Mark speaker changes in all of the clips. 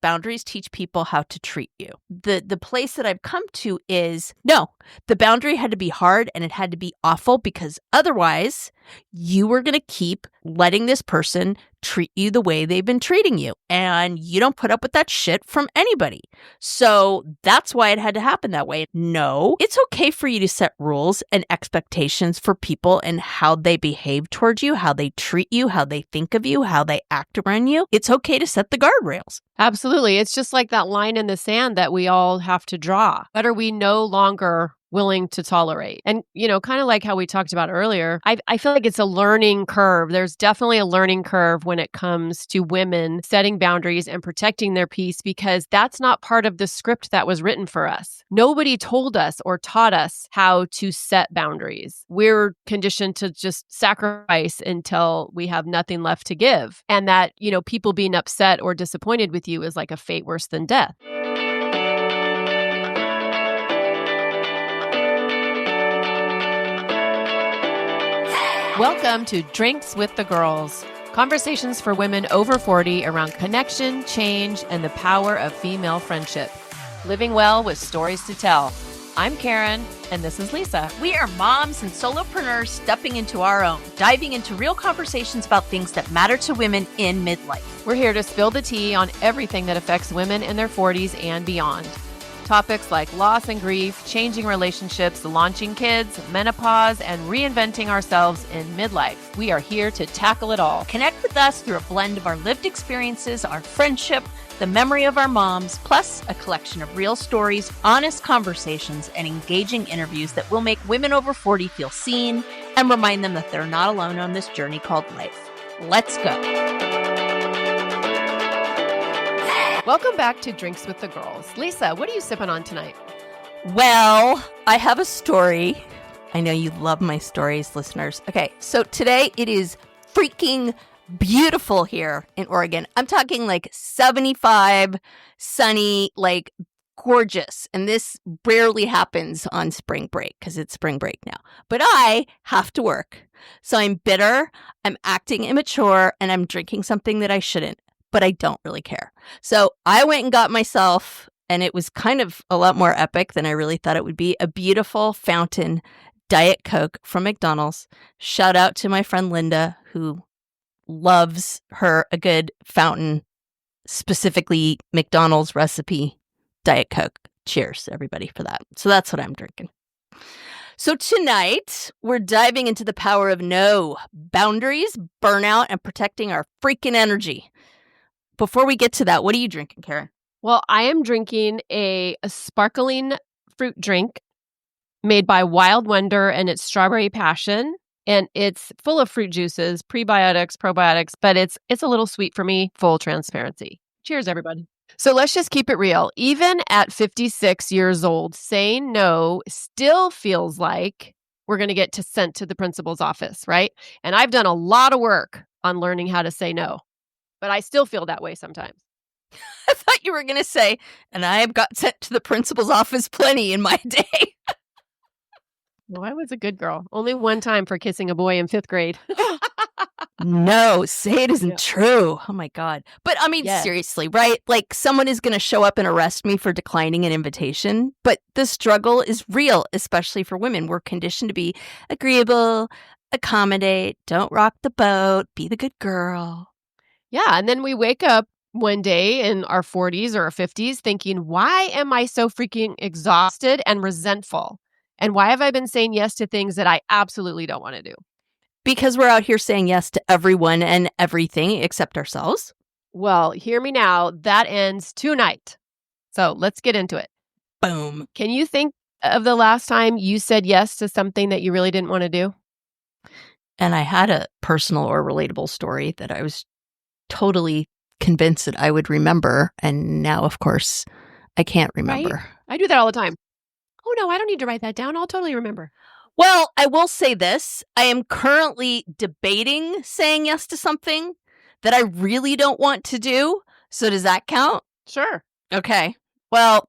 Speaker 1: boundaries teach people how to treat you. The place that I've come to is, no, the boundary had to be hard and it had to be awful, because otherwise you were going to keep letting this person treat you the way they've been treating you. And you don't put up with that shit from anybody. So that's why it had to happen that way. No, it's okay for you to set rules and expectations for people and how they behave towards you, how they treat you, how they think of you, how they act around you. It's okay to set the guardrails.
Speaker 2: Absolutely. It's just like that line in the sand that we all have to draw. What are we no longer willing to tolerate? And, kind of like how we talked about earlier, I feel like it's a learning curve. There's definitely a learning curve when it comes to women setting boundaries and protecting their peace, because that's not part of the script that was written for us. Nobody told us or taught us how to set boundaries. We're conditioned to just sacrifice until we have nothing left to give. And that, people being upset or disappointed with you is like a fate worse than death. Welcome to Drinks with the Girls. Conversations for women over 40 around connection, change, and the power of female friendship. Living well with stories to tell. I'm Karen, and this is Lisa.
Speaker 1: We are moms and solopreneurs stepping into our own, diving into real conversations about things that matter to women in midlife.
Speaker 2: We're here to spill the tea on everything that affects women in their 40s and beyond. Topics like loss and grief, changing relationships, launching kids, menopause, and reinventing ourselves in midlife. We are here to tackle it all.
Speaker 1: Connect with us through a blend of our lived experiences, our friendship, the memory of our moms, plus a collection of real stories, honest conversations, and engaging interviews that will make women over 40 feel seen and remind them that they're not alone on this journey called life. Let's go.
Speaker 2: Welcome back to Drinks with the Girls. Lisa, what are you sipping on tonight?
Speaker 1: Well, I have a story. I know you love my stories, listeners. Okay, so today it is freaking beautiful here in Oregon. I'm talking like 75, sunny, like gorgeous. And this rarely happens on spring break because it's spring break now. But I have to work. So I'm bitter, I'm acting immature, and I'm drinking something that I shouldn't. But I don't really care. So I went and got myself, and it was kind of a lot more epic than I really thought it would be, a beautiful fountain Diet Coke from McDonald's. Shout out to my friend Linda, who loves her a good fountain, specifically McDonald's recipe Diet Coke. Cheers, everybody, for that. So that's what I'm drinking. So tonight, we're diving into the power of no, boundaries, burnout, and protecting our freaking energy. Before we get to that, what are you drinking, Karen?
Speaker 2: Well, I am drinking a sparkling fruit drink made by Wild Wonder, and it's strawberry passion. And it's full of fruit juices, prebiotics, probiotics, but it's a little sweet for me, full transparency. Cheers, everybody. So let's just keep it real. Even at 56 years old, saying no still feels like we're going to get sent to the principal's office, right? And I've done a lot of work on learning how to say no. But I still feel that way sometimes.
Speaker 1: I thought you were going to say, and I have got sent to the principal's office plenty in my day.
Speaker 2: Well, I was a good girl. Only one time for kissing a boy in 5th grade.
Speaker 1: No, say it isn't true. Oh my God. But I mean, Seriously, right? Like someone is going to show up and arrest me for declining an invitation. But the struggle is real, especially for women. We're conditioned to be agreeable, accommodate, don't rock the boat, be the good girl.
Speaker 2: Yeah. And then we wake up one day in our 40s or our 50s thinking, why am I so freaking exhausted and resentful? And why have I been saying yes to things that I absolutely don't want to do?
Speaker 1: Because we're out here saying yes to everyone and everything except ourselves.
Speaker 2: Well, hear me now. That ends tonight. So let's get into it.
Speaker 1: Boom.
Speaker 2: Can you think of the last time you said yes to something that you really didn't want to do?
Speaker 1: And I had a personal or relatable story that I was totally convinced that I would remember. And now, of course, I can't remember.
Speaker 2: Right? I do that all the time. Oh, no, I don't need to write that down. I'll totally remember.
Speaker 1: Well, I will say this. I am currently debating saying yes to something that I really don't want to do. So does that count?
Speaker 2: Sure.
Speaker 1: Okay. Well,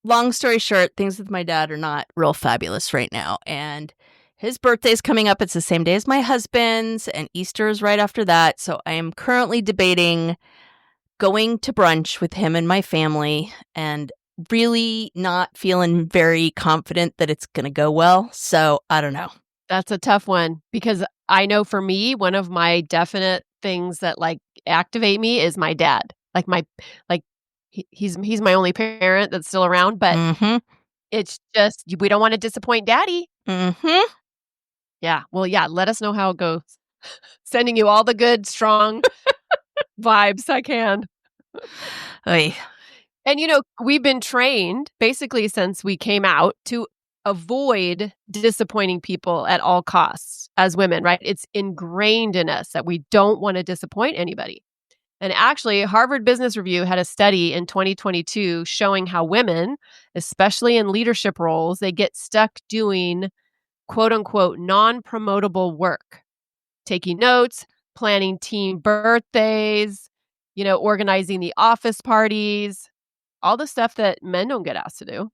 Speaker 1: long story short, things with my dad are not real fabulous right now. And his birthday's coming up. It's the same day as my husband's, and Easter is right after that. So I am currently debating going to brunch with him and my family and really not feeling very confident that it's going to go well. So I don't know.
Speaker 2: That's a tough one because I know for me, one of my definite things that like activate me is my dad. Like he's my only parent that's still around, but
Speaker 1: Mm-hmm.
Speaker 2: it's just we don't want to disappoint daddy.
Speaker 1: Mm-hmm.
Speaker 2: Yeah. Well, yeah, let us know how it goes. Sending you all the good, strong vibes I can.
Speaker 1: Oy.
Speaker 2: And, we've been trained basically since we came out to avoid disappointing people at all costs as women, right? It's ingrained in us that we don't want to disappoint anybody. And actually, Harvard Business Review had a study in 2022 showing how women, especially in leadership roles, they get stuck doing quote unquote non-promotable work, taking notes, planning team birthdays, organizing the office parties, all the stuff that men don't get asked to do.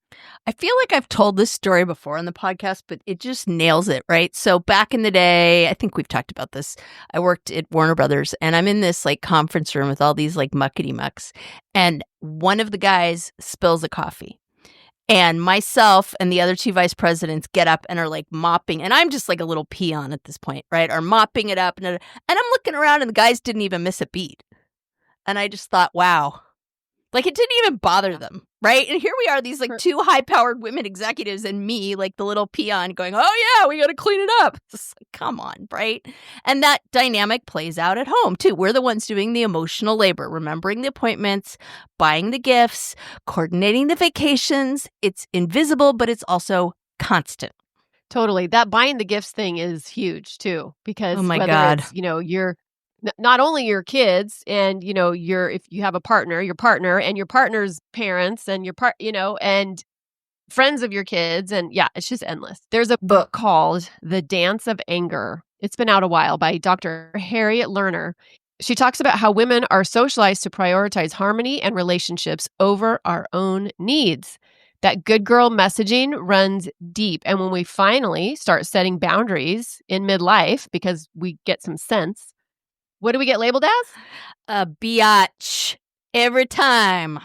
Speaker 1: I feel like I've told this story before on the podcast, but it just nails it, right? So back in the day, I think we've talked about this. I worked at Warner Brothers and I'm in this like conference room with all these like muckety mucks. And one of the guys spills a coffee. And myself and the other two vice presidents get up and are like mopping. And I'm just like a little peon at this point, right? Are mopping it up. And I'm looking around and the guys didn't even miss a beat. And I just thought, wow. Like, it didn't even bother them, right? And here we are, these, like, two high-powered women executives and me, like, the little peon going, oh, yeah, we got to clean it up. Just like, come on, right? And that dynamic plays out at home, too. We're the ones doing the emotional labor, remembering the appointments, buying the gifts, coordinating the vacations. It's invisible, but it's also constant.
Speaker 2: Totally. That buying the gifts thing is huge, too, because
Speaker 1: Oh, my
Speaker 2: whether
Speaker 1: God.
Speaker 2: it's, you're not only your kids and, if you have a partner, your partner and your partner's parents and and friends of your kids. And yeah, it's just endless. There's a book called The Dance of Anger. It's been out a while by Dr. Harriet Lerner. She talks about how women are socialized to prioritize harmony and relationships over our own needs. That good girl messaging runs deep. And when we finally start setting boundaries in midlife because we get some sense, what do we get labeled as?
Speaker 1: A biatch every time.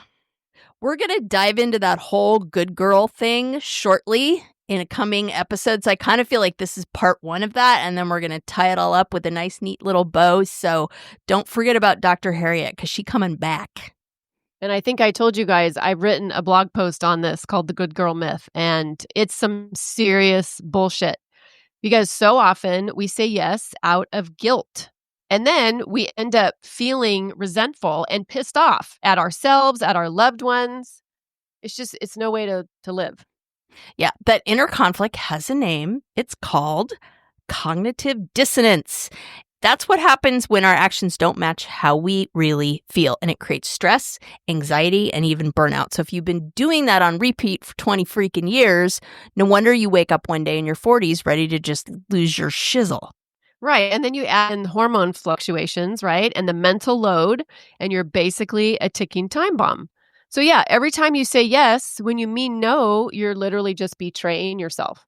Speaker 1: We're going to dive into that whole good girl thing shortly in a coming episode. So I kind of feel like this is part one of that. And then we're going to tie it all up with a nice, neat little bow. So don't forget about Dr. Harriet because she's coming back.
Speaker 2: And I think I told you guys, I've written a blog post on this called The Good Girl Myth. And it's some serious bullshit because so often we say yes out of guilt. And then we end up feeling resentful and pissed off at ourselves, at our loved ones. It's no way to live.
Speaker 1: Yeah, that inner conflict has a name. It's called cognitive dissonance. That's what happens when our actions don't match how we really feel. And it creates stress, anxiety, and even burnout. So if you've been doing that on repeat for 20 freaking years, no wonder you wake up one day in your 40s ready to just lose your shizzle.
Speaker 2: Right. And then you add in hormone fluctuations, right? And the mental load, and you're basically a ticking time bomb. So yeah, every time you say yes, when you mean no, you're literally just betraying yourself.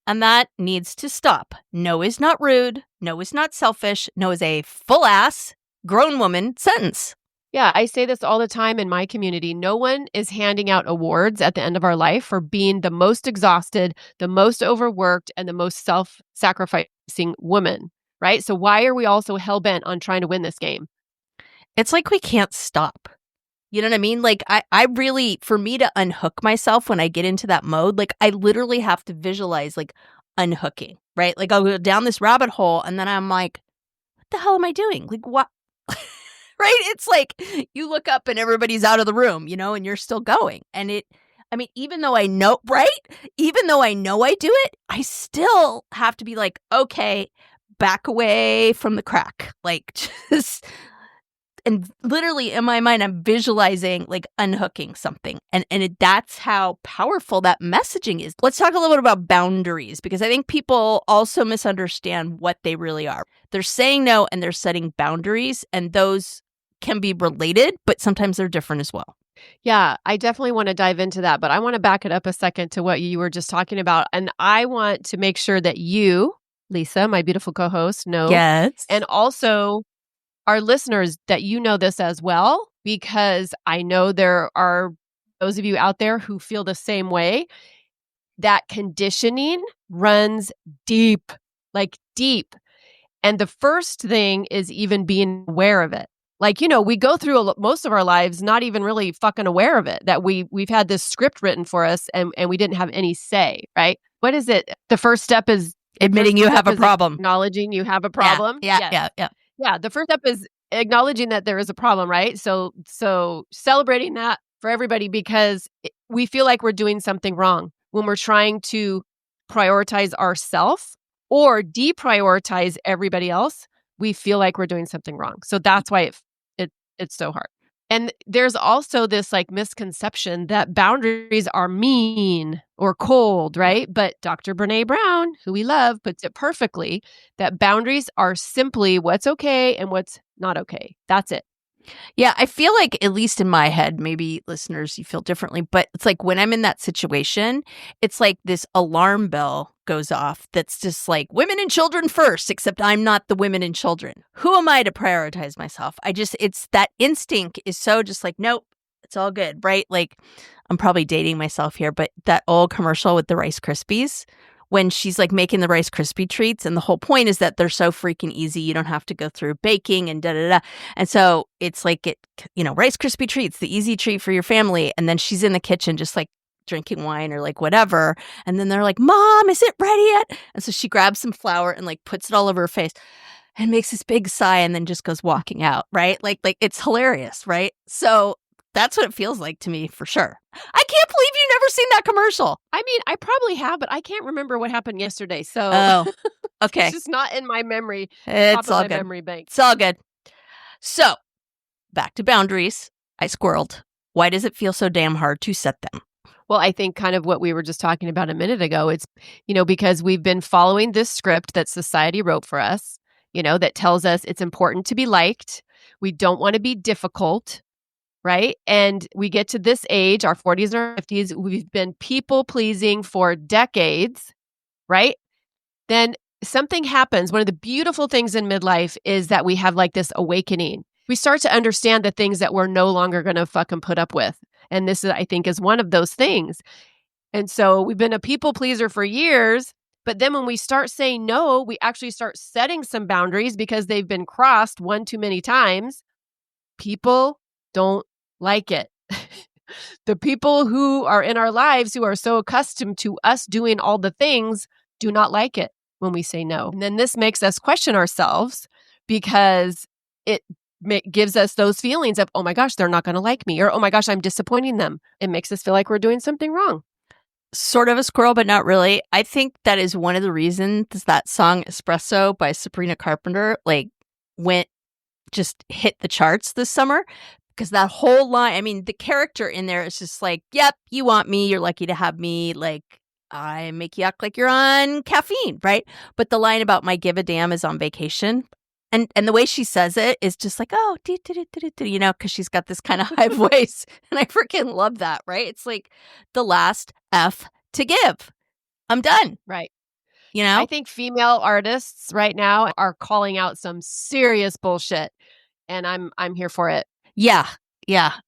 Speaker 1: And that needs to stop. No is not rude. No is not selfish. No is a full-ass, grown woman sentence.
Speaker 2: Yeah, I say this all the time in my community. No one is handing out awards at the end of our life for being the most exhausted, the most overworked, and the most self-sacrificing woman, right? So why are we all so hell-bent on trying to win this game?
Speaker 1: It's like we can't stop. You know what I mean? Like, I really, for me to unhook myself when I get into that mode, like, I literally have to visualize, like, unhooking, right? Like, I'll go down this rabbit hole, and then I'm like, what the hell am I doing? Like, what? Right? It's like you look up and everybody's out of the room, and you're still going. And even though I know, right? Even though I know I do it, I still have to be like, okay, back away from the crack. Like, just, and literally in my mind, I'm visualizing like unhooking something. And that's how powerful that messaging is. Let's talk a little bit about boundaries, because I think people also misunderstand what they really are. They're saying no and they're setting boundaries, and those can be related, but sometimes they're different as well.
Speaker 2: Yeah, I definitely want to dive into that, but I want to back it up a second to what you were just talking about. And I want to make sure that you, Lisa, my beautiful co-host, know.
Speaker 1: Yes.
Speaker 2: And also our listeners, that you know this as well. because I know there are those of you out there who feel the same way. That conditioning runs deep, like deep. And the first thing is even being aware of it. Like, we go through most of our lives not even really fucking aware of it, that we've had this script written for us and we didn't have any say, right? What is it? The first step is
Speaker 1: Admitting you have a problem.
Speaker 2: Acknowledging you have a problem.
Speaker 1: Yeah.
Speaker 2: Yeah, the first step is acknowledging that there is a problem, right? So celebrating that for everybody, because we feel like we're doing something wrong when we're trying to prioritize ourselves or deprioritize everybody else. We feel like we're doing something wrong. So that's why it's so hard. And there's also this like misconception that boundaries are mean or cold, right? But Dr. Brene Brown, who we love, puts it perfectly, that boundaries are simply what's okay and what's not okay. That's it.
Speaker 1: Yeah, I feel like, at least in my head, maybe listeners, you feel differently, but it's like when I'm in that situation, it's like this alarm bell goes off that's just like women and children first, except I'm not the women and children. Who am I to prioritize myself? It's that instinct is so just like, nope, it's all good, right? Like, I'm probably dating myself here, but that old commercial with the Rice Krispies, when she's like making the Rice Krispie treats. And the whole point is that they're so freaking easy. You don't have to go through baking and da-da-da. And so it's like, Rice Krispie treats, the easy treat for your family. And then she's in the kitchen just like drinking wine or like whatever. And then they're like, Mom, is it ready yet? And so she grabs some flour and like puts it all over her face and makes this big sigh and then just goes walking out, right? Like it's hilarious, right? So that's what it feels like to me, for sure. I can't believe you've never seen that commercial.
Speaker 2: I mean, I probably have, but I can't remember what happened yesterday. So
Speaker 1: okay.
Speaker 2: It's just not in my memory.
Speaker 1: It's all good.
Speaker 2: Memory bank.
Speaker 1: It's all good. So back to boundaries. I squirreled. Why does it feel so damn hard to set them?
Speaker 2: Well, I think kind of what we were just talking about a minute ago, it's, because we've been following this script that society wrote for us, that tells us it's important to be liked. We don't want to be difficult. Right? And we get to this age, our 40s and our 50s, we've been people pleasing for decades, right? Then something happens. One of the beautiful things in midlife is that we have like this awakening. We start to understand the things that we're no longer going to fucking put up with. And this is, I think, is one of those things. And so we've been a people pleaser for years, but then when we start saying no, we actually start setting some boundaries because they've been crossed one too many times. People don't like it. The people who are in our lives who are so accustomed to us doing all the things do not like it when we say no. And then this makes us question ourselves because it gives us those feelings of, oh my gosh, they're not going to like me, or oh my gosh, I'm disappointing them. It makes us feel like we're doing something wrong.
Speaker 1: Sort of a squirrel, but not really. I think that is one of the reasons that song Espresso by Sabrina Carpenter just hit the charts this summer. Because that whole line, I mean, the character in there is just like, yep, you want me, you're lucky to have me, like, I make you act like you're on caffeine, right? But the line about my give a damn is on vacation. And the way she says it is just like, oh, because she's got this kind of high voice. And I freaking love that, right? It's like the last F to give. I'm done.
Speaker 2: Right. I think female artists right now are calling out some serious bullshit. And I'm here for it.
Speaker 1: Yeah.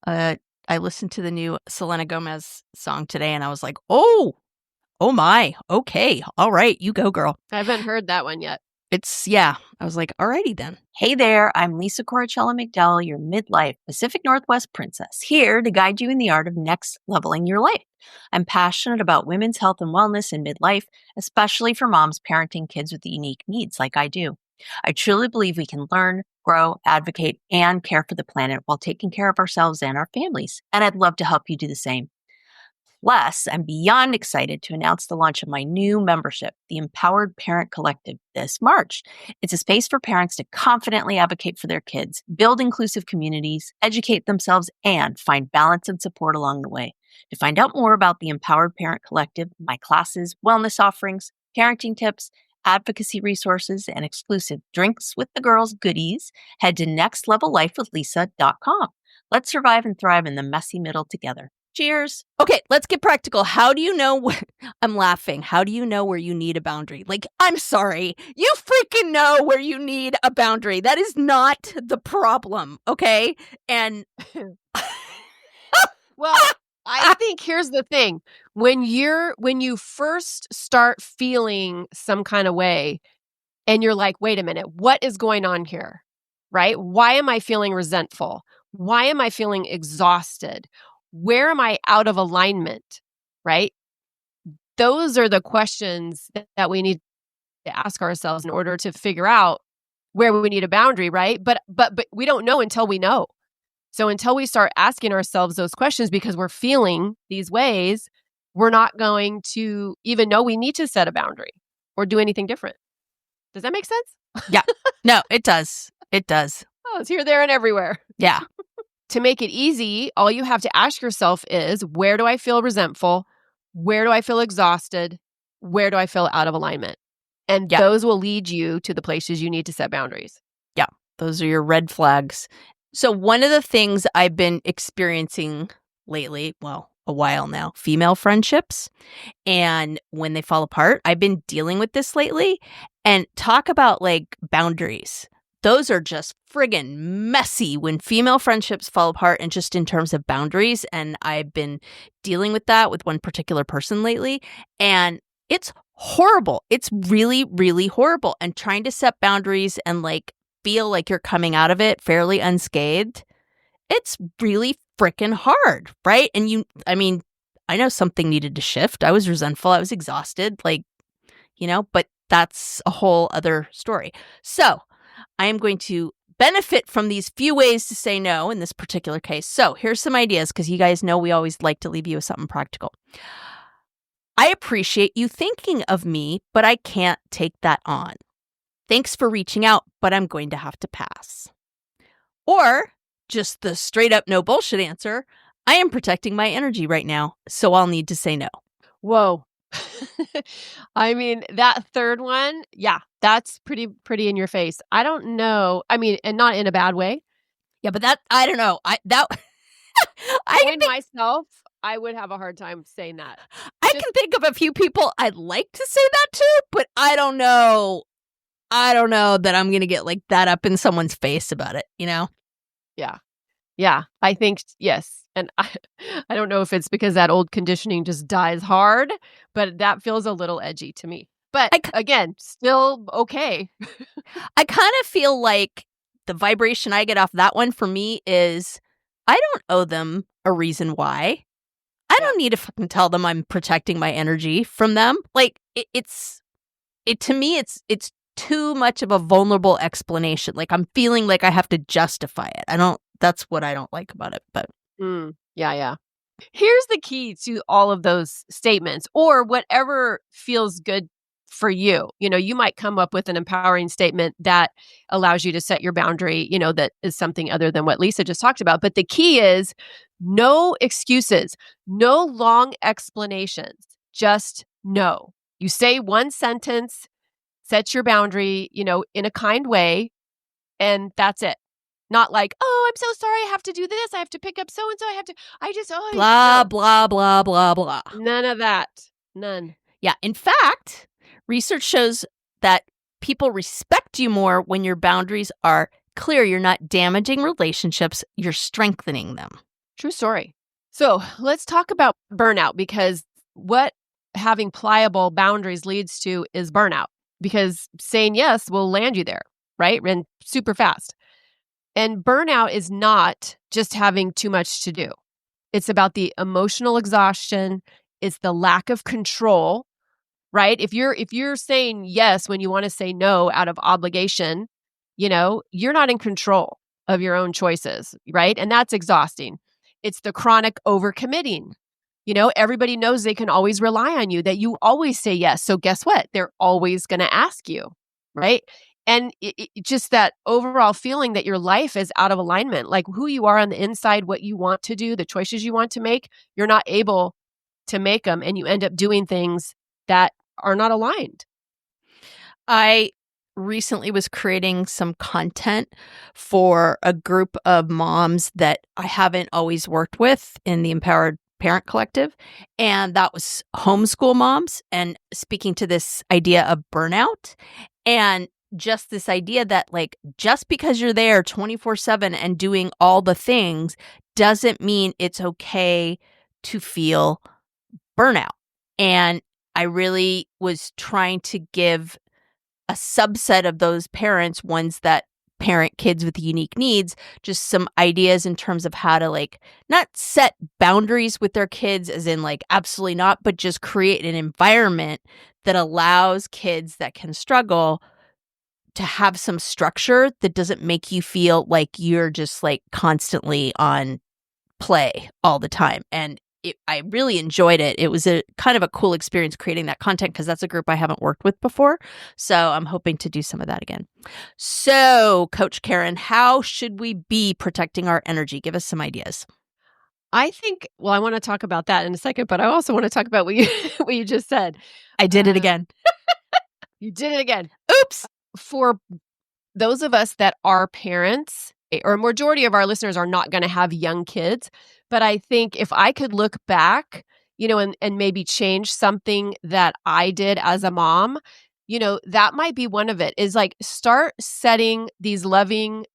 Speaker 1: I listened to the new Selena Gomez song today and I was like, oh my, okay, all right, you go, girl.
Speaker 2: I haven't heard that one yet.
Speaker 1: I was like, alrighty then.
Speaker 3: Hey there, I'm Lisa Corachella McDowell, your midlife Pacific Northwest princess, here to guide you in the art of next leveling your life. I'm passionate about women's health and wellness in midlife, especially for moms parenting kids with unique needs like I do. I truly believe we can learn, grow, advocate, and care for the planet while taking care of ourselves and our families. And I'd love to help you do the same. Plus, I'm beyond excited to announce the launch of my new membership, the Empowered Parent Collective, this March. It's a space for parents to confidently advocate for their kids, build inclusive communities, educate themselves, and find balance and support along the way. To find out more about the Empowered Parent Collective, my classes, wellness offerings, parenting tips, advocacy resources, and exclusive Drinks with the Girls goodies, head to nextlevellifewithlisa.com. Let's survive and thrive in the messy middle together. Cheers.
Speaker 1: Okay, let's get practical. How do you know I'm laughing. How do you know where you need a boundary? Like, I'm sorry. You freaking know where you need a boundary. That is not the problem, okay? And
Speaker 2: Well, I think here's the thing. When you first start feeling some kind of way and you're like, wait a minute, what is going on here? Right? Why am I feeling resentful? Why am I feeling exhausted? Where am I out of alignment? Right? Those are the questions that we need to ask ourselves in order to figure out where we need a boundary, right? But we don't know until we know. So until we start asking ourselves those questions because we're feeling these ways, we're not going to even know we need to set a boundary or do anything different. Does that make sense?
Speaker 1: yeah, no, it does. It does.
Speaker 2: Oh, it's here, there, and everywhere.
Speaker 1: Yeah.
Speaker 2: To make it easy, all you have to ask yourself is, where do I feel resentful? Where do I feel exhausted? Where do I feel out of alignment? And those will lead you to the places you need to set boundaries.
Speaker 1: Yeah, those are your red flags. So one of the things I've been experiencing lately, well, a while now, female friendships. And when they fall apart, I've been dealing with this lately. And talk about like boundaries. Those are just friggin' messy when female friendships fall apart and just in terms of boundaries. And I've been dealing with that with one particular person lately. And it's horrible. It's really, really horrible. And trying to set boundaries and like feel like you're coming out of it fairly unscathed, it's really freaking hard, right? And I know something needed to shift. I was resentful. I was exhausted, but that's a whole other story. So I am going to benefit from these few ways to say no in this particular case. So here's some ideas because you guys know we always like to leave you with something practical. I appreciate you thinking of me, but I can't take that on. Thanks for reaching out, but I'm going to have to pass. Or just the straight up no bullshit answer. I am protecting my energy right now, so I'll need to say no.
Speaker 2: Whoa. I mean, that third one, yeah, that's pretty in your face. I don't know. I mean, and not in a bad way.
Speaker 1: Yeah, but that, I don't know.
Speaker 2: Myself, I would have a hard time saying that.
Speaker 1: I can think of a few people I'd like to say that to, but I don't know. I don't know that I'm going to get like that up in someone's face about it, you know?
Speaker 2: Yeah. Yeah, I think, yes. And I don't know if it's because that old conditioning just dies hard, but that feels a little edgy to me. But again, still okay.
Speaker 1: I kind of feel like the vibration I get off that one for me is I don't owe them a reason why. I don't need to fucking tell them I'm protecting my energy from them. Like to me, it's too much of a vulnerable explanation. Like I'm feeling like I have to justify it. That's what I don't like about it. But
Speaker 2: yeah. Here's the key to all of those statements or whatever feels good for you. You know, you might come up with an empowering statement that allows you to set your boundary, that is something other than what Lisa just talked about. But the key is no excuses, no long explanations, just no. You say one sentence, set your boundary, in a kind way, and that's it. Not like, oh, I'm so sorry, I have to do this. I have to pick up so-and-so.
Speaker 1: Blah, blah, blah, blah, blah.
Speaker 2: None of that. None.
Speaker 1: Yeah. In fact, research shows that people respect you more when your boundaries are clear. You're not damaging relationships. You're strengthening them.
Speaker 2: True story. So let's talk about burnout because what having pliable boundaries leads to is burnout because saying yes will land you there, right? And super fast. And burnout is not just having too much to do. It's about the emotional exhaustion. It's the lack of control, right? If you're saying yes when you want to say no out of obligation, you're not in control of your own choices, right? And that's exhausting. It's the chronic overcommitting. Everybody knows they can always rely on you, that you always say yes. So guess what? They're always going to ask you, right? And just that overall feeling that your life is out of alignment, like who you are on the inside, what you want to do, the choices you want to make, you're not able to make them. And you end up doing things that are not aligned.
Speaker 1: I recently was creating some content for a group of moms that I haven't always worked with in the empowered parent collective, and that was homeschool moms, and speaking to this idea of burnout and just this idea that like just because you're there 24/7 and doing all the things doesn't mean it's okay to feel burnout. And I really was trying to give a subset of those parents, ones that parent kids with unique needs, just some ideas in terms of how to like not set boundaries with their kids as in like absolutely not, but just create an environment that allows kids that can struggle to have some structure that doesn't make you feel like you're just like constantly on play all the time. And I really enjoyed it. It was a kind of a cool experience creating that content because that's a group I haven't worked with before. So I'm hoping to do some of that again. So, Coach Karen, how should we be protecting our energy? Give us some ideas.
Speaker 2: I think, well, I want to talk about that in a second, but I also want to talk about what you just said.
Speaker 1: I did it again.
Speaker 2: You did it again.
Speaker 1: Oops.
Speaker 2: For those of us that are parents, or a majority of our listeners are not going to have young kids, but I think if I could look back, and maybe change something that I did as a mom, that might be one of it, is like start setting these loving,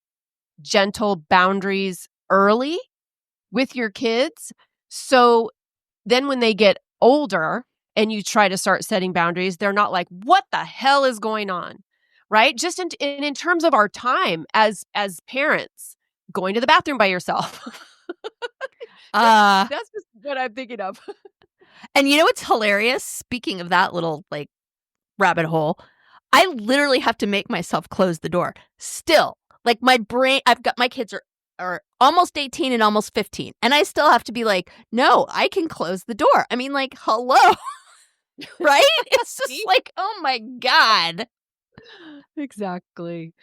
Speaker 2: gentle boundaries early with your kids. So then when they get older and you try to start setting boundaries, they're not like, what the hell is going on? Right? Just in terms of our time as parents, going to the bathroom by yourself. That's just what I'm thinking of.
Speaker 1: And you know what's hilarious? Speaking of that little like rabbit hole, I literally have to make myself close the door. Still, like my brain, my kids are almost 18 and almost 15. And I still have to be like, no, I can close the door. I mean, like, hello. Right? It's just like, oh my God.
Speaker 2: Exactly.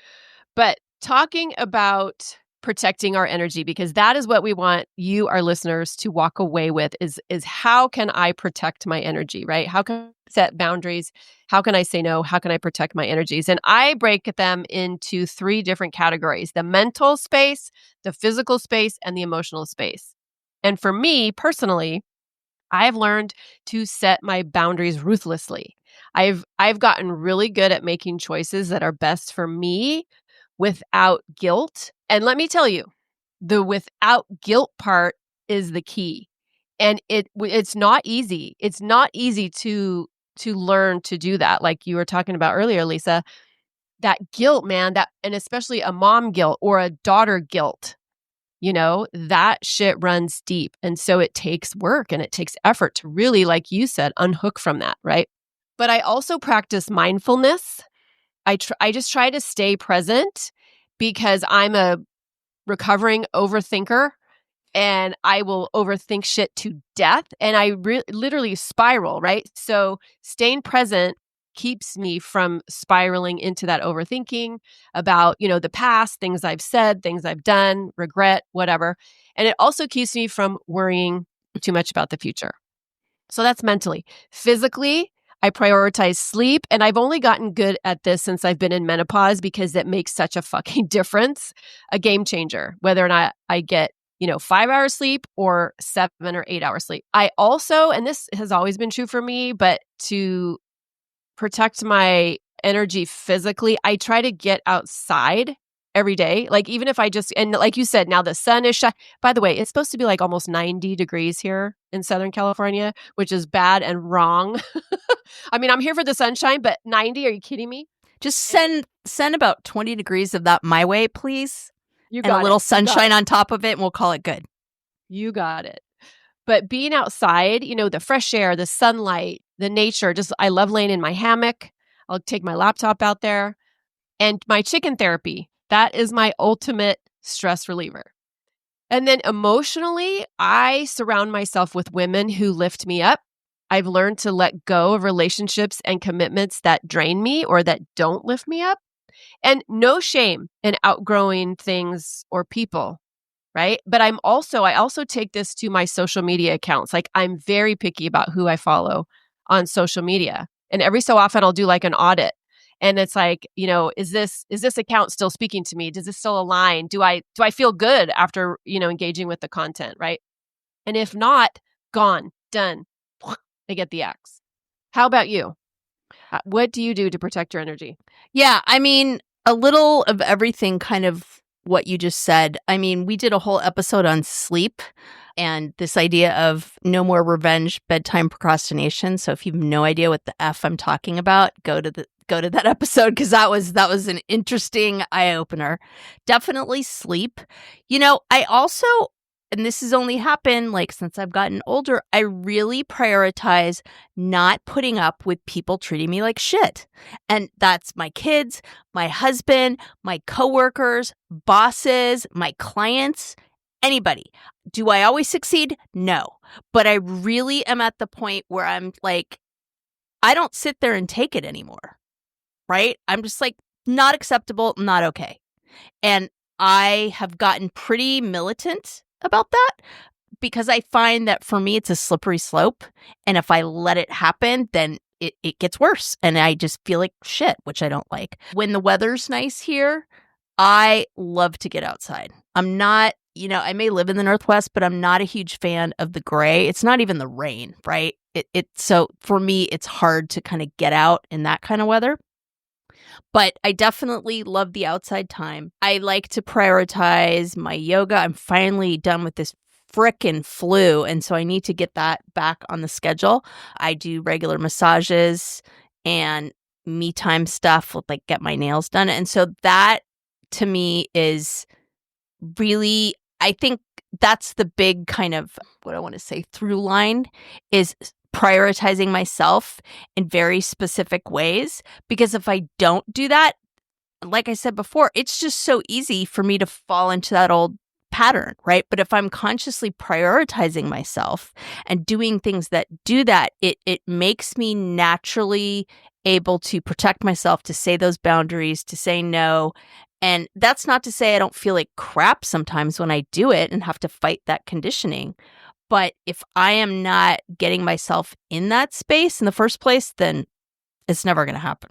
Speaker 2: But talking about protecting our energy, because that is what we want you, our listeners, to walk away with is how can I protect my energy, right? How can I set boundaries? How can I say no? How can I protect my energies? And I break them into 3 different categories: the mental space, the physical space, and the emotional space. And for me personally, I've learned to set my boundaries ruthlessly. I've gotten really good at making choices that are best for me without guilt. And let me tell you, the without guilt part is the key. And it's not easy. It's not easy to learn to do that. Like you were talking about earlier, Lisa, that guilt, man, and especially a mom guilt or a daughter guilt, that shit runs deep. And so it takes work and it takes effort to really, like you said, unhook from that, right? But I also practice mindfulness. I just try to stay present because I'm a recovering overthinker and I will overthink shit to death and I literally spiral, right? So staying present keeps me from spiraling into that overthinking about, the past, things I've said, things I've done, regret, whatever. And it also keeps me from worrying too much about the future. So that's mentally. Physically, I prioritize sleep, and I've only gotten good at this since I've been in menopause because it makes such a fucking difference, a game changer, whether or not I get 5 hours sleep or 7 or 8 hours sleep. I also, and this has always been true for me, but to protect my energy physically, I try to get outside every day. Like even if and like you said, now the sun is shining. By the way, it's supposed to be like almost 90 degrees here in Southern California, which is bad and wrong. I mean, I'm here for the sunshine, but 90, are you kidding me?
Speaker 1: Just send about 20 degrees of that my way, please.
Speaker 2: You
Speaker 1: got and a little sunshine on top of it, and we'll call it good.
Speaker 2: You got it. But being outside, the fresh air, the sunlight, the nature, I love laying in my hammock. I'll take my laptop out there. And my chicken therapy, that is my ultimate stress reliever. And then emotionally, I surround myself with women who lift me up. I've learned to let go of relationships and commitments that drain me or that don't lift me up. And no shame in outgrowing things or people, right? But I also take this to my social media accounts. Like I'm very picky about who I follow on social media. And every so often I'll do like an audit. And it's like, is this account still speaking to me? Does this still align? Do I feel good after, engaging with the content, right? And if not, gone, done. They get the axe. How about you? What do you do to protect your energy?
Speaker 1: Yeah, I mean, a little of everything, kind of what you just said. I mean, we did a whole episode on sleep and this idea of no more revenge bedtime procrastination. So if you have no idea what the F I'm talking about, go to that episode, because that was an interesting eye opener. Definitely sleep. I also, and this has only happened like since I've gotten older, I really prioritize not putting up with people treating me like shit. And that's my kids, my husband, my coworkers, bosses, my clients, anybody. Do I always succeed? No. But I really am at the point where I'm like, I don't sit there and take it anymore. Right? I'm just like, not acceptable, not okay. And I have gotten pretty militant about that, because I find that for me, it's a slippery slope. And if I let it happen, then it gets worse. And I just feel like shit, which I don't like. When the weather's nice here, I love to get outside. I'm not, I may live in the Northwest, but I'm not a huge fan of the gray. It's not even the rain, right? So for me, it's hard to kind of get out in that kind of weather. But I definitely love the outside time. I like to prioritize my yoga. I'm finally done with this frickin' flu, and so I need to get that back on the schedule. I do regular massages and me time stuff with like get my nails done. And so that to me is really, I think that's the big kind of what I want to say through line is prioritizing myself in very specific ways. Because if I don't do that, like I said before, it's just so easy for me to fall into that old pattern, right? But if I'm consciously prioritizing myself and doing things that do that, it makes me naturally able to protect myself, to say those boundaries, to say no. And that's not to say I don't feel like crap sometimes when I do it and have to fight that conditioning. But if I am not getting myself in that space in the first place, then it's never going to happen.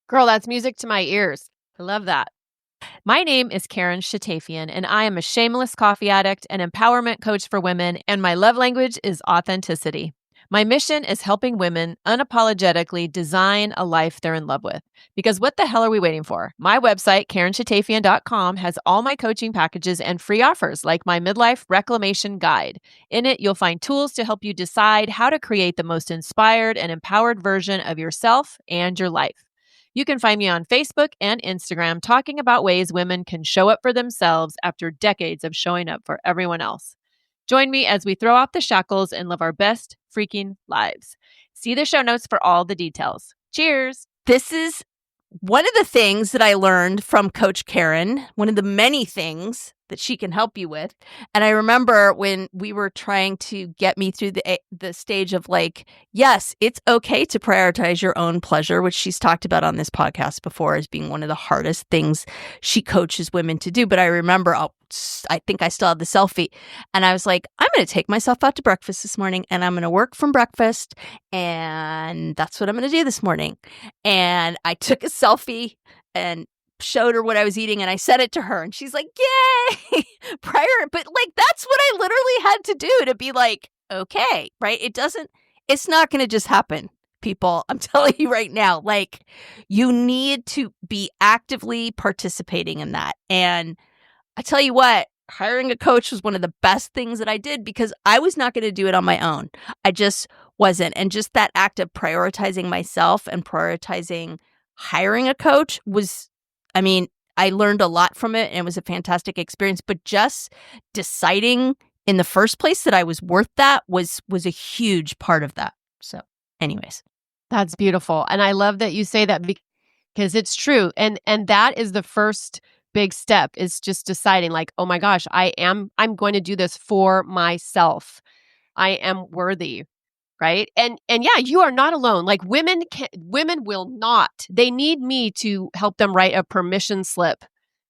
Speaker 2: Girl, that's music to my ears. I love that. My name is Karen Shatafian, and I am a shameless coffee addict and empowerment coach for women, and my love language is authenticity. My mission is helping women unapologetically design a life they're in love with. Because what the hell are we waiting for? My website, KarenShatafian.com, has all my coaching packages and free offers like my midlife reclamation guide. In it, you'll find tools to help you decide how to create the most inspired and empowered version of yourself and your life. You can find me on Facebook and Instagram talking about ways women can show up for themselves after decades of showing up for everyone else. Join me as we throw off the shackles and live our best freaking lives. See the show notes for all the details. Cheers.
Speaker 1: This is one of the things that I learned from Coach Karen, one of the many things that she can help you with. And I remember when we were trying to get me through the stage of like, yes, it's okay to prioritize your own pleasure, which she's talked about on this podcast before as being one of the hardest things she coaches women to do. But I remember, I think I still have the selfie. And I was like, I'm going to take myself out to breakfast this morning and I'm going to work from breakfast. And that's what I'm going to do this morning. And I took a selfie and showed her what I was eating, and I sent it to her, and she's like, yay, but like, that's what I literally had to do to be like, okay, right? It's not going to just happen, people. I'm telling you right now, like, you need to be actively participating in that. And I tell you what, hiring a coach was one of the best things that I did, because I was not going to do it on my own. I just wasn't. And just that act of prioritizing myself and prioritizing hiring a coach was, I learned a lot from it, and it was a fantastic experience. But just deciding in the first place that I was worth that was a huge part of that. So anyways.
Speaker 2: That's beautiful. And I love that you say that, because it's true. And that is the first big step, is just deciding like, oh my gosh, I'm going to do this for myself. I am worthy. Right. And yeah, you are not alone. Like women will not, they need me to help them write a permission slip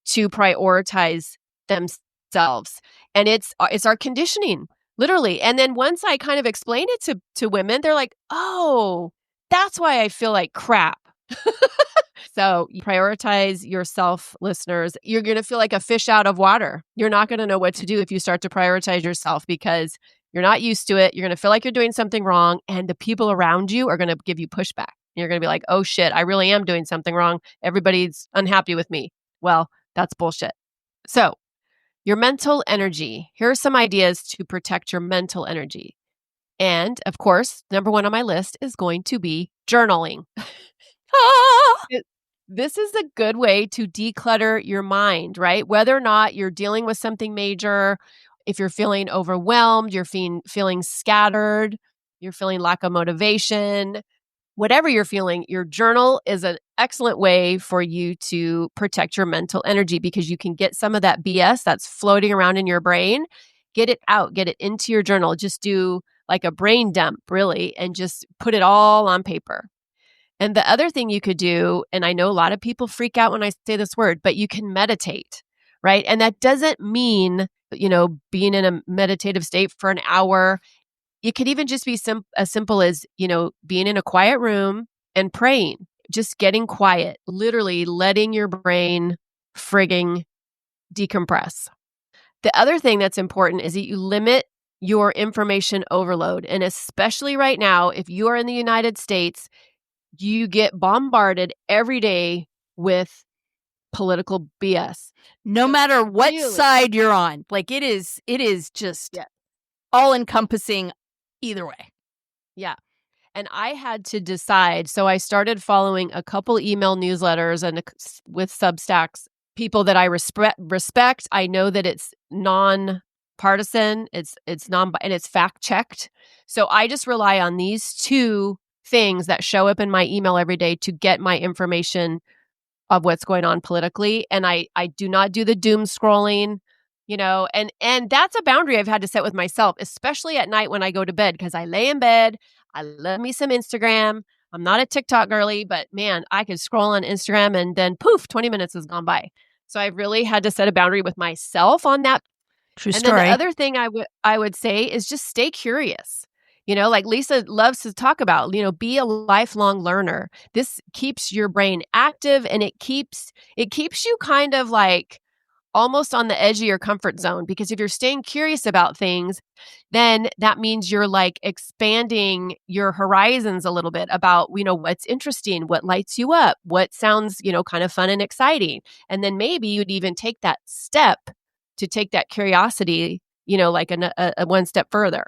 Speaker 2: to prioritize themselves. And it's our conditioning, literally. And then once I kind of explain it to women, they're like, oh, that's why I feel like crap. So prioritize yourself, listeners. You're going to feel like a fish out of water. You're not going to know what to do if you start to prioritize yourself, because You're not used to it. You're going to feel like you're doing something wrong. And the people around you are going to give you pushback. You're going to be like, oh shit, I really am doing something wrong. Everybody's unhappy with me. Well, that's bullshit. So your mental energy. Here are some ideas to protect your mental energy. And of course, number one on my list is going to be journaling. This is a good way to declutter your mind, right? Whether or not you're dealing with something major, if you're feeling overwhelmed, you're feeling scattered, you're feeling lack of motivation, whatever you're feeling, your journal is an excellent way for you to protect your mental energy because you can get some of that BS that's floating around in your brain, get it out, get it into your journal. Just do like a brain dump, really, and just put it all on paper. And the other thing you could do, and I know a lot of people freak out when I say this word, but you can meditate, right? And that doesn't mean, being in a meditative state for an hour. It could even just be as simple as, being in a quiet room and praying, just getting quiet, literally letting your brain frigging decompress. The other thing that's important is that you limit your information overload. And especially right now, if you are in the United States, you get bombarded every day with political BS.
Speaker 1: No matter what side you're on. Like it is just all encompassing either way.
Speaker 2: Yeah. And I had to decide. So I started following a couple email newsletters and with Substacks, people that I respect. I know that it's non-partisan, it's and it's fact checked. So I just rely on these two things that show up in my email every day to get my information of what's going on politically. And I do not do the doom scrolling, and that's a boundary I've had to set with myself, especially at night when I go to bed, because I lay in bed, I love me some Instagram. I'm not a TikTok girly, but man, I could scroll on Instagram and then poof, 20 minutes has gone by. So I've really had to set a boundary with myself on that.
Speaker 1: True story.
Speaker 2: And then the other thing I would say is just stay curious. Like Lisa loves to talk about, be a lifelong learner. This keeps your brain active and it keeps you kind of like almost on the edge of your comfort zone, because if you're staying curious about things, then that means you're like expanding your horizons a little bit about, what's interesting, what lights you up, what sounds, kind of fun and exciting. And then maybe you'd even take that step to take that curiosity, like a one step further.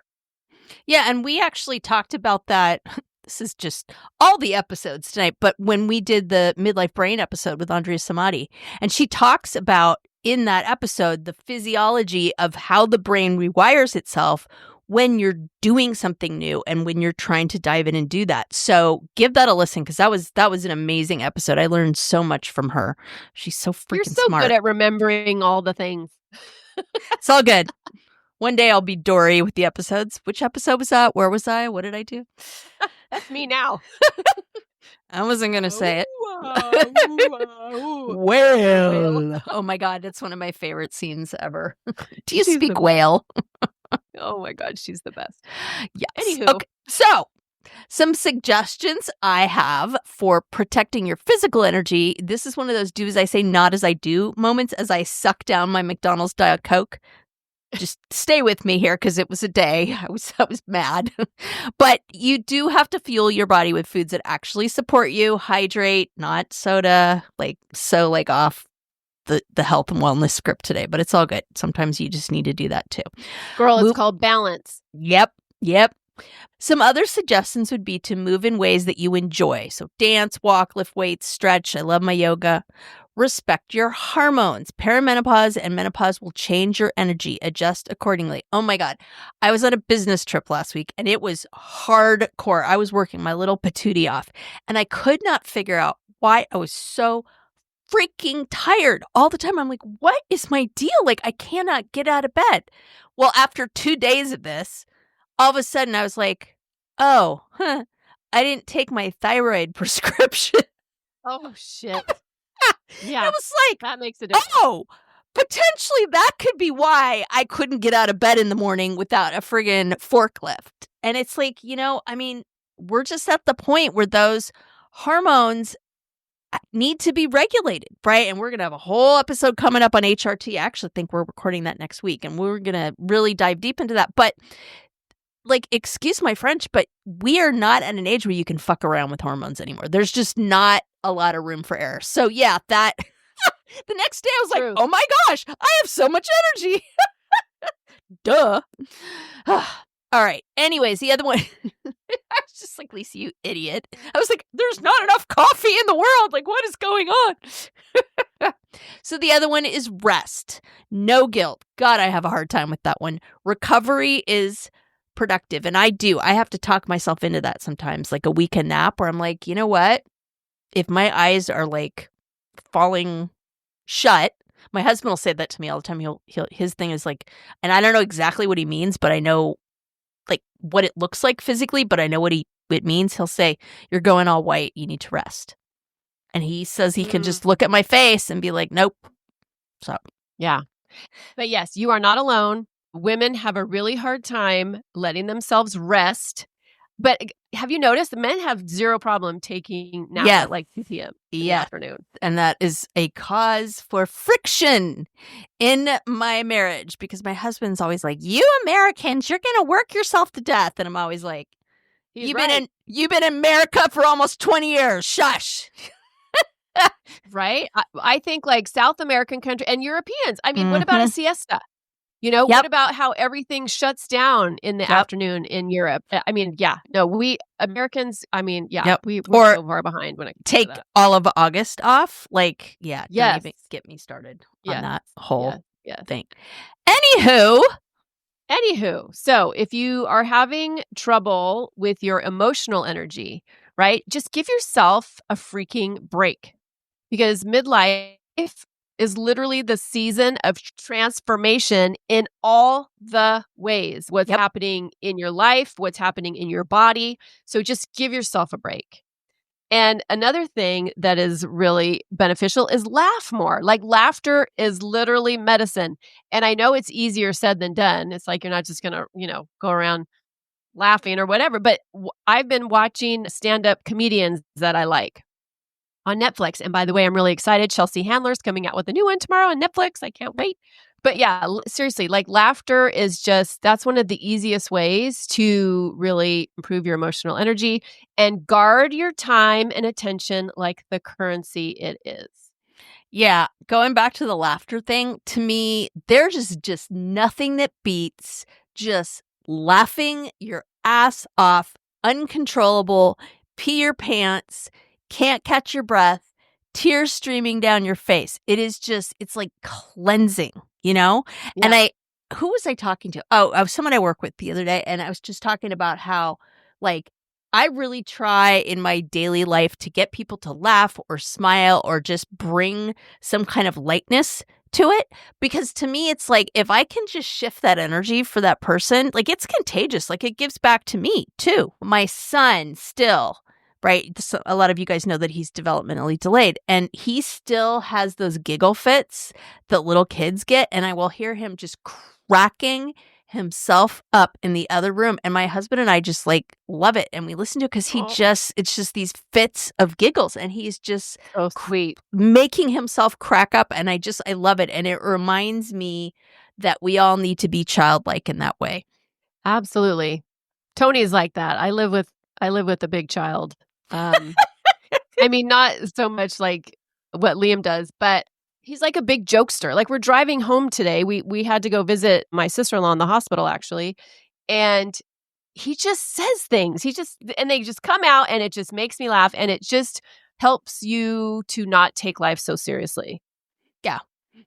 Speaker 1: Yeah, and we actually talked about that. This is just all the episodes tonight, but when we did the Midlife Brain episode with Andrea Samadi, and she talks about in that episode the physiology of how the brain rewires itself when you're doing something new and when you're trying to dive in and do that. So give that a listen, because that was an amazing episode. I learned so much from her. She's so freaking
Speaker 2: You're so
Speaker 1: smart.
Speaker 2: Good at remembering all the things.
Speaker 1: It's all good. One day I'll be Dory with the episodes. Which episode was that? Where was I? What did I do?
Speaker 2: That's me now.
Speaker 1: I wasn't going to say it. Whale. Oh my God, it's one of my favorite scenes ever. Do you speak whale?
Speaker 2: Oh my God, she's the best.
Speaker 1: Yes.
Speaker 2: Anywho.
Speaker 1: Okay, so some suggestions I have for protecting your physical energy. This is one of those do as I say, not as I do moments as I suck down my McDonald's Diet Coke. Just stay with me here, because it was a day. I was mad. But you do have to fuel your body with foods that actually support you. Hydrate, not soda. Off the health and wellness script today, but it's all good. Sometimes you just need to do that too.
Speaker 2: Girl, it's called balance.
Speaker 1: Yep. Some other suggestions would be to move in ways that you enjoy. So dance, walk, lift weights, stretch. I love my yoga. Respect your hormones. Perimenopause and menopause will change your energy. Adjust accordingly. Oh my God. I was on a business trip last week and it was hardcore. I was working my little patootie off and I could not figure out why I was so freaking tired all the time. I'm like, what is my deal? Like, I cannot get out of bed. Well, after 2 days of this, all of a sudden I was like, I didn't take my thyroid prescription.
Speaker 2: Oh, shit. Yeah.
Speaker 1: It was like,
Speaker 2: that makes a difference.
Speaker 1: Potentially that could be why I couldn't get out of bed in the morning without a friggin' forklift. And it's like, we're just at the point where those hormones need to be regulated, right? And we're going to have a whole episode coming up on HRT. I actually think we're recording that next week, and we're going to really dive deep into that. But like, excuse my French, but we are not at an age where you can fuck around with hormones anymore. There's just not a lot of room for error. So yeah, that the next day I was like,
Speaker 2: Truth.
Speaker 1: oh my gosh, I have so much energy. Duh. All right. Anyways, the other one, I was just like, Lisa, you idiot. I was like, there's not enough coffee in the world. Like, what is going on? So the other one is rest. No guilt. God, I have a hard time with that one. Recovery is productive. And I have to talk myself into that sometimes, like a weekend nap where I'm like, you know what? If my eyes are like falling shut, my husband will say that to me all the time. His thing is like, and I don't know exactly what he means, but I know like what it looks like physically, but I know what it means. He'll say, you're going all white. You need to rest. And he says he can just look at my face and be like, nope. So,
Speaker 2: yeah. But yes, you are not alone. Women have a really hard time letting themselves rest. But have you noticed men have zero problem taking naps at like 2 p.m. in the afternoon?
Speaker 1: And that is a cause for friction in my marriage because my husband's always like, you Americans, you're going to work yourself to death. And I'm always like, you've been in America for almost 20 years. Shush.
Speaker 2: Right? I think like South American country and Europeans. I mean, what about a siesta? You know, what about how everything shuts down in the afternoon in Europe? I mean, we Americans, we're so far behind when it comes
Speaker 1: take
Speaker 2: to that.
Speaker 1: all of August off. Like, don't even get me started on that whole thing.
Speaker 2: Anywho, so if you are having trouble with your emotional energy, right, just give yourself a freaking break because midlife is literally the season of transformation in all the ways. What's happening in your life, what's happening in your body. So just give yourself a break. And another thing that is really beneficial is laugh more. Like laughter is literally medicine. And I know it's easier said than done. It's like you're not just going to, go around laughing or whatever. But I've been watching stand-up comedians that I like on Netflix. And by the way, I'm really excited. Chelsea Handler's coming out with a new one tomorrow on Netflix. I can't wait. But yeah, seriously, like laughter is that's one of the easiest ways to really improve your emotional energy and guard your time and attention like the currency it is.
Speaker 1: Yeah, going back to the laughter thing, to me, there's just nothing that beats just laughing your ass off, uncontrollable, pee your pants, can't catch your breath, tears streaming down your face. It's like cleansing, Yeah. And who was I talking to? Oh, I was someone I work with the other day. And I was just talking about how like, I really try in my daily life to get people to laugh or smile or just bring some kind of lightness to it. Because to me, it's like, if I can just shift that energy for that person, like it's contagious. Like it gives back to me too. My son still, right? So a lot of you guys know that he's developmentally delayed and he still has those giggle fits that little kids get. And I will hear him just cracking himself up in the other room. And my husband and I just like love it. And we listen to it because it's just these fits of giggles and he's just
Speaker 2: so sweet,
Speaker 1: making himself crack up. And I love it. And it reminds me that we all need to be childlike in that way.
Speaker 2: Absolutely. Tony's like that. I live with a big child. I mean, not so much like what Liam does, but he's like a big jokester. Like we're driving home today. We had to go visit my sister-in-law in the hospital actually. And he just says things. And they just come out and it just makes me laugh. And it just helps you to not take life so seriously.
Speaker 1: Yeah.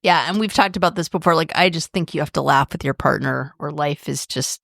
Speaker 1: Yeah. And we've talked about this before. Like, I just think you have to laugh with your partner or life is just,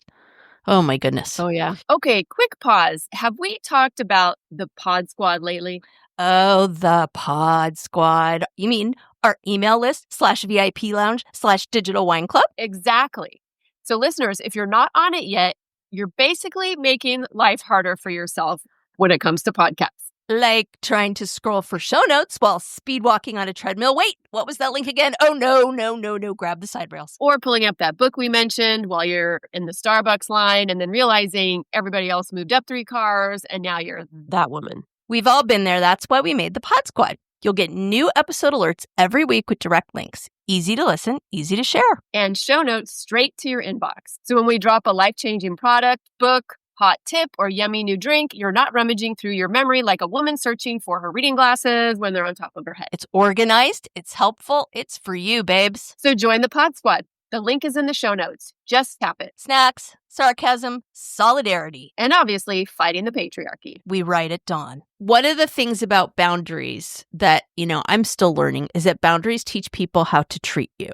Speaker 1: oh my goodness.
Speaker 2: Oh yeah. Okay. Quick pause. Have we talked about the Pod Squad lately?
Speaker 1: Oh, the Pod Squad. You mean our email list /VIP lounge /digital wine club?
Speaker 2: Exactly. So listeners, if you're not on it yet, you're basically making life harder for yourself when it comes to podcasts.
Speaker 1: Like trying to scroll for show notes while speed walking on a treadmill. Wait, what was that link again? Oh, no. Grab the side rails.
Speaker 2: Or pulling up that book we mentioned while you're in the Starbucks line and then realizing everybody else moved up 3 cars and now you're that woman.
Speaker 1: We've all been there. That's why we made the Pod Squad. You'll get new episode alerts every week with direct links. Easy to listen, easy to share.
Speaker 2: And show notes straight to your inbox. So when we drop a life-changing product, book, hot tip, or yummy new drink, you're not rummaging through your memory like a woman searching for her reading glasses when they're on top of her head.
Speaker 1: It's organized, it's helpful, it's for you, babes.
Speaker 2: So join the Pod Squad. The link is in the show notes. Just tap it.
Speaker 1: Snacks, sarcasm, solidarity,
Speaker 2: and obviously fighting the patriarchy.
Speaker 1: We write at dawn. One of the things about boundaries that, I'm still learning is that boundaries teach people how to treat you.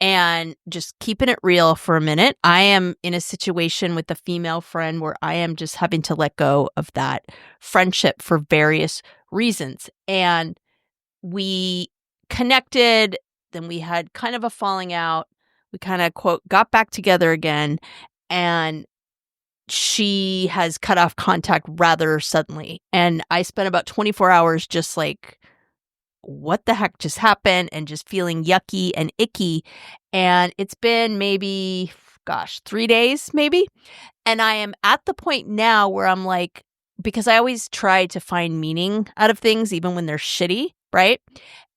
Speaker 1: And just keeping it real for a minute, I am in a situation with a female friend where I am just having to let go of that friendship for various reasons. And we connected, then we had kind of a falling out. We kind of, quote, got back together again, and she has cut off contact rather suddenly. And I spent about 24 hours just like, what the heck just happened, and just feeling yucky and icky. And it's been maybe, 3 days maybe. And I am at the point now where I'm like, because I always try to find meaning out of things, even when they're shitty, right?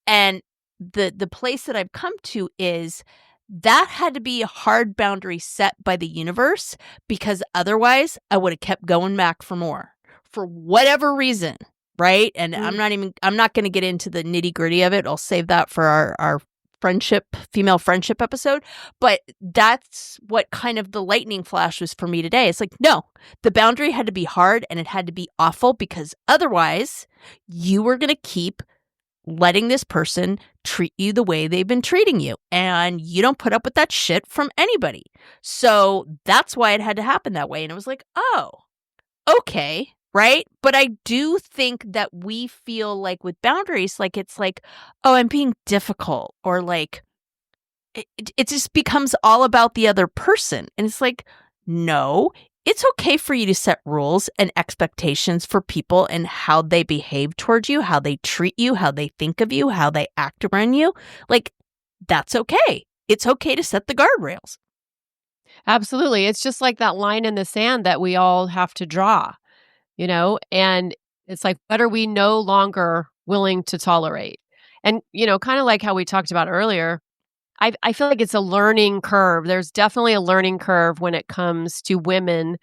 Speaker 1: And the place that I've come to is that had to be a hard boundary set by the universe, because otherwise I would have kept going back for more for whatever reason, right? And I'm not going to get into the nitty gritty of it. I'll save that for our female friendship episode. But that's what kind of the lightning flash was for me today. It's like, no, the boundary had to be hard and it had to be awful, because otherwise you were going to keep letting this person treat you the way they've been treating you. And you don't put up with that shit from anybody. So that's why it had to happen that way. And it was like, oh, okay, right? But I do think that we feel like with boundaries, like it's like, oh, I'm being difficult, or like it just becomes all about the other person. And it's like, no, it's okay for you to set rules and expectations for people and how they behave towards you, how they treat you, how they think of you, how they act around you. Like, that's okay. It's okay to set the guardrails.
Speaker 2: Absolutely. It's just like that line in the sand that we all have to draw, and it's like, what are we no longer willing to tolerate? And, kind of like how we talked about earlier, I feel like it's a learning curve. There's definitely a learning curve when it comes to women,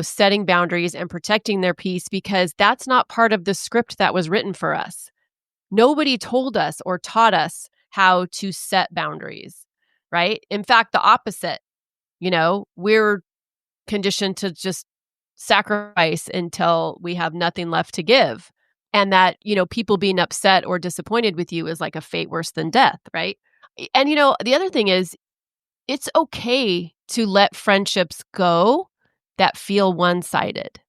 Speaker 2: setting boundaries and protecting their peace, because that's not part of the script that was written for us. Nobody told us or taught us how to set boundaries, right? In fact, the opposite. We're conditioned to just sacrifice until we have nothing left to give. And that, people being upset or disappointed with you is like a fate worse than death, right? And, the other thing is, it's okay to let friendships go that feel one-sided,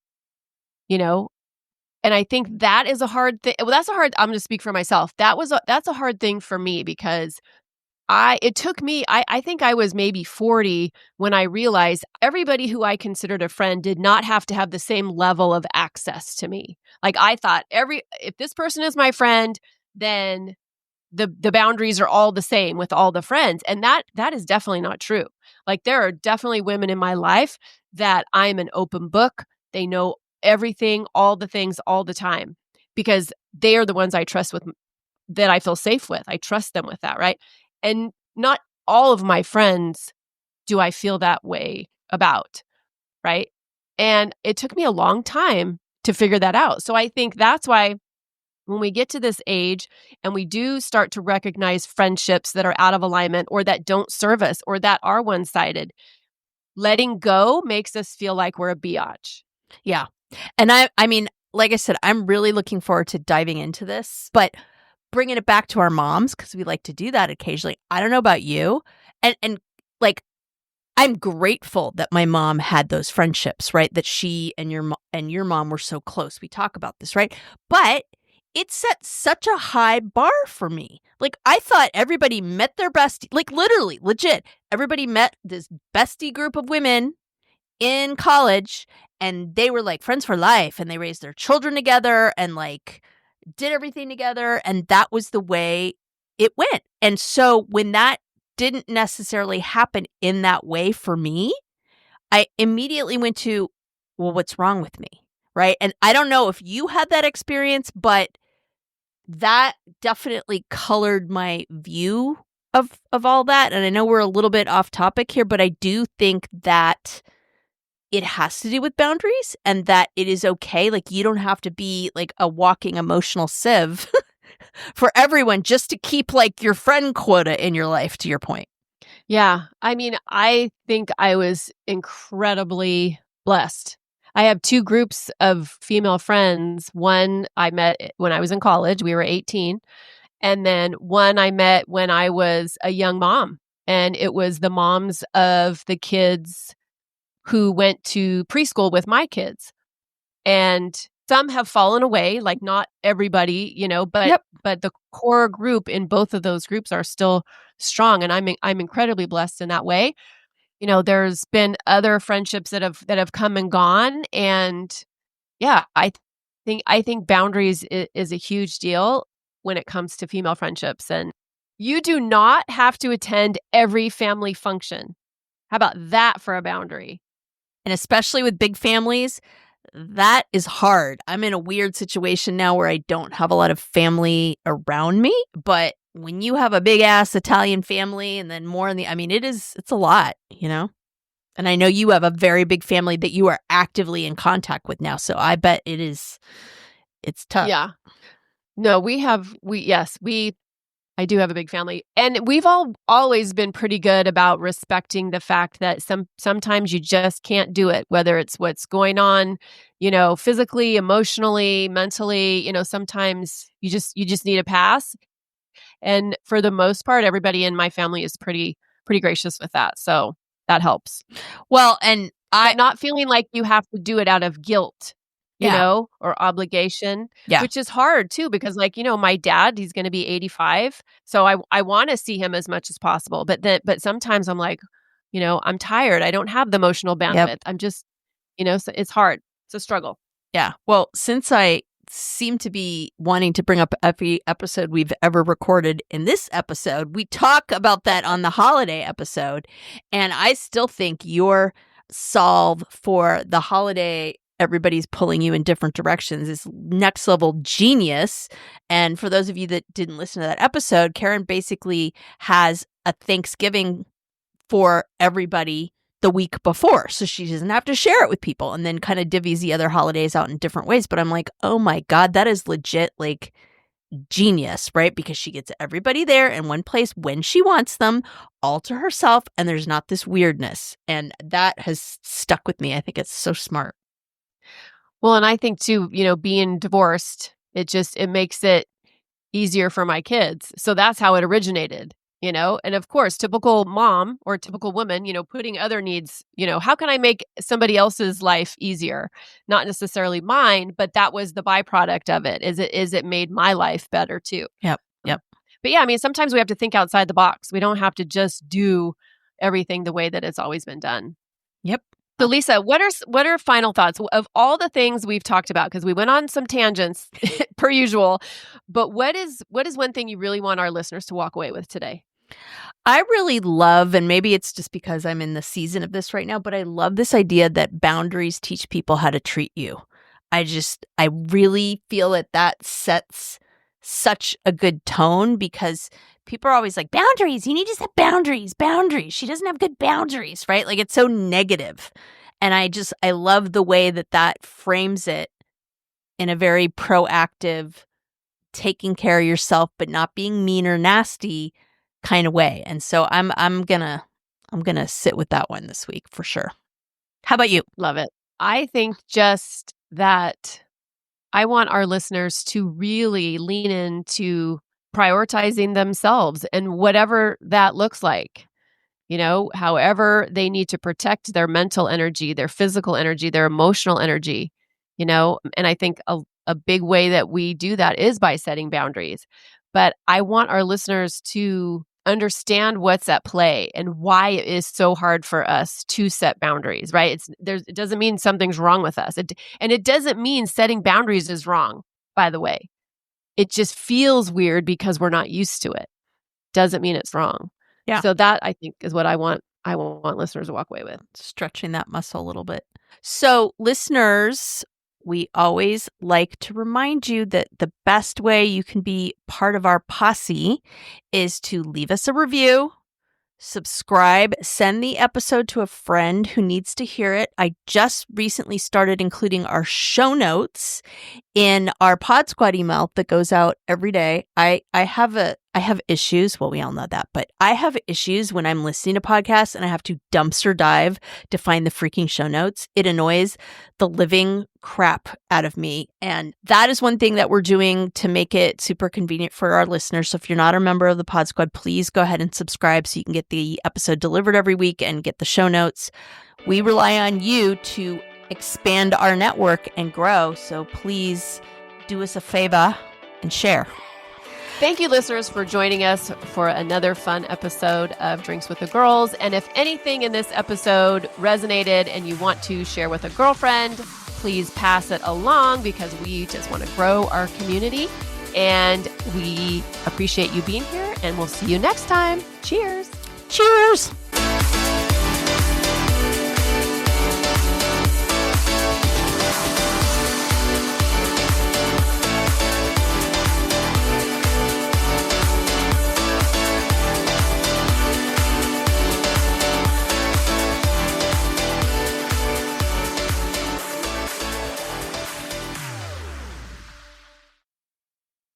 Speaker 2: and I think that is a hard thing. Well, I'm going to speak for myself. That's a hard thing for me, because it took me, I think I was maybe 40 when I realized everybody who I considered a friend did not have to have the same level of access to me. Like, I thought if this person is my friend, then the boundaries are all the same with all the friends. And that is definitely not true. Like, there are definitely women in my life that I'm an open book. They know everything, all the things, all the time, because they are the ones I trust with, that I feel safe with. I trust them with that, right? And not all of my friends do I feel that way about, right? And it took me a long time to figure that out. So I think that's why when we get to this age and we do start to recognize friendships that are out of alignment or that don't serve us or that are one-sided, letting go makes us feel like we're a biatch.
Speaker 1: Yeah. And I mean, like I said, I'm really looking forward to diving into this, but bringing it back to our moms, because we like to do that occasionally. I don't know about you. And like, I'm grateful that my mom had those friendships, right? That she and your mom were so close. We talk about this, right? But it set such a high bar for me. Like, I thought everybody met their bestie, like literally, legit. Everybody met this bestie group of women in college, and they were like friends for life, and they raised their children together and like did everything together. And that was the way it went. And so when that didn't necessarily happen in that way for me, I immediately went to, well, what's wrong with me? Right. And I don't know if you had that experience, but that definitely colored my view of all that. And I know we're a little bit off topic here, but I do think that it has to do with boundaries and that it is okay. Like, you don't have to be like a walking emotional sieve for everyone just to keep like your friend quota in your life, to your point.
Speaker 2: Yeah. I mean, I think I was incredibly blessed. I have two groups of female friends. One I met when I was in college, we were 18. And then one I met when I was a young mom. And it was the moms of the kids who went to preschool with my kids. And some have fallen away, like not everybody, but the core group in both of those groups are still strong. And I'm incredibly blessed in that way. There's been other friendships that have come and gone. And yeah, I think boundaries is a huge deal when it comes to female friendships. And you do not have to attend every family function. How about that for a boundary?
Speaker 1: And especially with big families, that is hard. I'm in a weird situation now where I don't have a lot of family around me, but when you have a big ass Italian family and then more it's a lot, And I know you have a very big family that you are actively in contact with now, so I bet it's tough.
Speaker 2: Yeah. No, I do have a big family, and we've always been pretty good about respecting the fact that sometimes you just can't do it, whether it's what's going on, physically, emotionally, mentally, sometimes you just need a pass. And for the most part, everybody in my family is pretty gracious with that. So that helps.
Speaker 1: Well, and
Speaker 2: But not feeling like you have to do it out of guilt. Or obligation, which is hard too, because my dad, he's going to be 85. So I want to see him as much as possible. But sometimes I'm like, I'm tired. I don't have the emotional bandwidth.
Speaker 1: Yep.
Speaker 2: I'm just, so it's hard. It's a struggle.
Speaker 1: Yeah. Well, since I seem to be wanting to bring up every episode we've ever recorded, in this episode, we talk about that on the holiday episode. And I still think your solve for the holiday everybody's pulling you in different directions is next level genius. And for those of you that didn't listen to that episode, Karen basically has a Thanksgiving for everybody the week before, so she doesn't have to share it with people, and then kind of divvies the other holidays out in different ways. But I'm like, oh my God, that is legit like genius, right? Because she gets everybody there in one place when she wants them, all to herself, and there's not this weirdness. And that has stuck with me. I think it's so smart.
Speaker 2: Well, and I think too, being divorced, it makes it easier for my kids. So that's how it originated, And of course, typical mom or typical woman, putting other needs, how can I make somebody else's life easier? Not necessarily mine, but that was the byproduct of it. Is it made my life better too?
Speaker 1: Yep.
Speaker 2: But yeah, sometimes we have to think outside the box. We don't have to just do everything the way that it's always been done.
Speaker 1: Yep.
Speaker 2: So Lisa, what are final thoughts of all the things we've talked about? Because we went on some tangents per usual, but what is one thing you really want our listeners to walk away with today?
Speaker 1: I really love, and maybe it's just because I'm in the season of this right now, but I love this idea that boundaries teach people how to treat you. I really feel that sets such a good tone, because people are always like, boundaries, you need to set boundaries. She doesn't have good boundaries, right? Like, it's so negative. And I love the way that frames it in a very proactive, taking care of yourself, but not being mean or nasty kind of way. And so I'm gonna sit with that one this week for sure. How about you?
Speaker 2: Love it. I think just that I want our listeners to really lean into prioritizing themselves and whatever that looks like. However they need to protect their mental energy, their physical energy, their emotional energy, and I think a big way that we do that is by setting boundaries. But I want our listeners to understand what's at play and why it is so hard for us to set boundaries, right? It doesn't mean something's wrong with us. And it doesn't mean setting boundaries is wrong, by the way. It just feels weird because we're not used to it. Doesn't mean it's wrong.
Speaker 1: Yeah.
Speaker 2: So that, I think, is what I want listeners to walk away with.
Speaker 1: Stretching that muscle a little bit. So listeners, we always like to remind you that the best way you can be part of our posse is to leave us a review, subscribe, send the episode to a friend who needs to hear it. I just recently started including our show notes in our Pod Squad email that goes out every day. I have issues. Well, we all know that, but I have issues when I'm listening to podcasts and I have to dumpster dive to find the freaking show notes. It annoys the living crap out of me. And that is one thing that we're doing to make it super convenient for our listeners. So if you're not a member of the Pod Squad, please go ahead and subscribe so you can get the episode delivered every week and get the show notes. We rely on you to expand our network and grow. So please do us a favor and share.
Speaker 2: Thank you, listeners, for joining us for another fun episode of Drinks with the Girls. And if anything in this episode resonated and you want to share with a girlfriend, please pass it along because we just want to grow our community. And we appreciate you being here, and we'll see you next time. Cheers.
Speaker 1: Cheers.